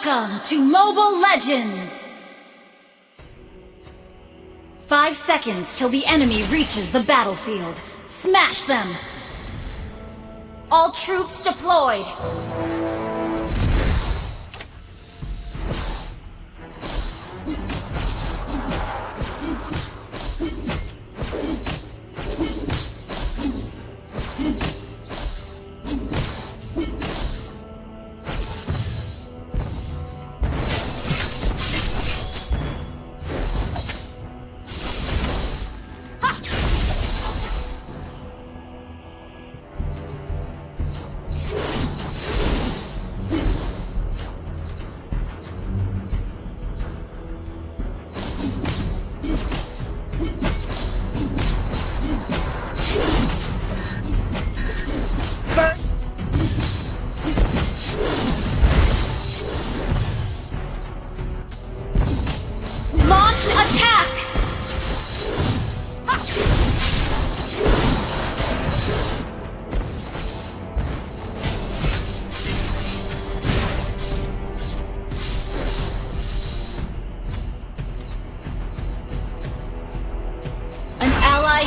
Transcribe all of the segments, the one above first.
Welcome to Mobile Legends! 5 seconds till the enemy reaches the battlefield. Smash them! All troops deployed!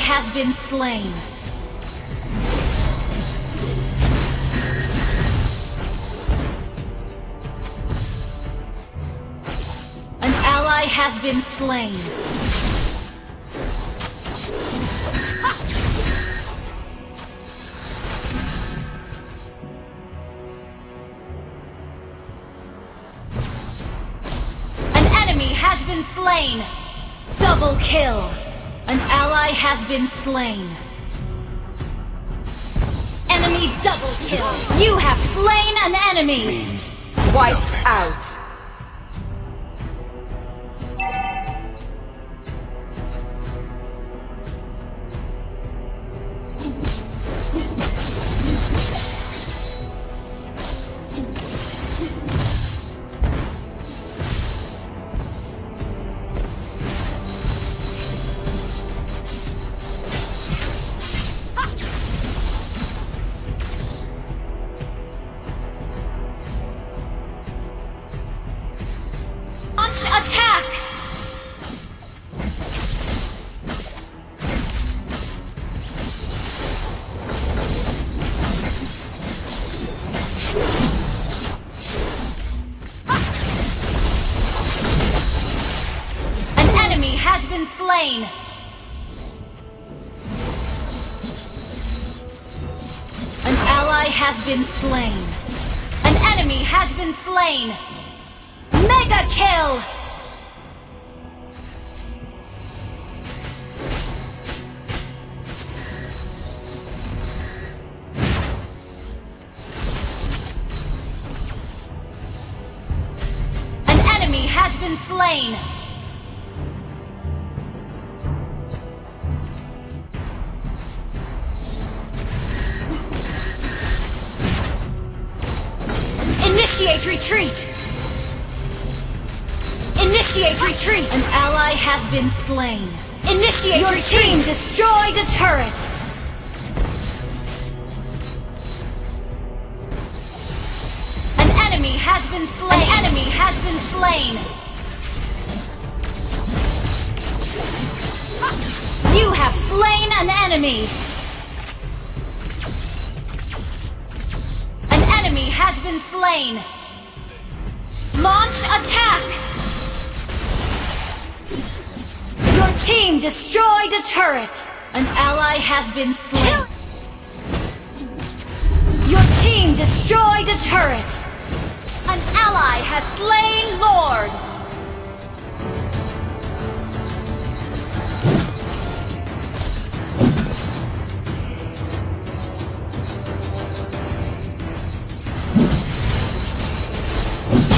Has been slain. An ally has been slain. An enemy has been slain. Double kill. An ally has been slain. Enemy double kill. You have slain an enemy. Wiped out. Attack! An enemy has been slain. An ally has been slain. An enemy has been slain. Mega kill! An enemy has been slain! Initiate retreat! Initiate retreat! An ally has been slain. Initiate Your retreat! Your team destroyed a turret! An enemy has been slain! An enemy has been slain! You have slain an enemy! An enemy has been slain! Launch attack! Your team destroyed a turret! An ally has been slain. Your team destroyed a turret! An ally has slain Lord!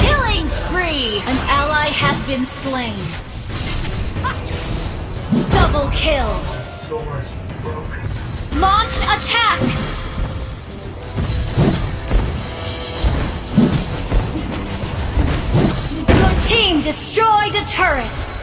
Killing spree! An ally has been slain. Double kill! Launch attack! Your team destroyed a turret!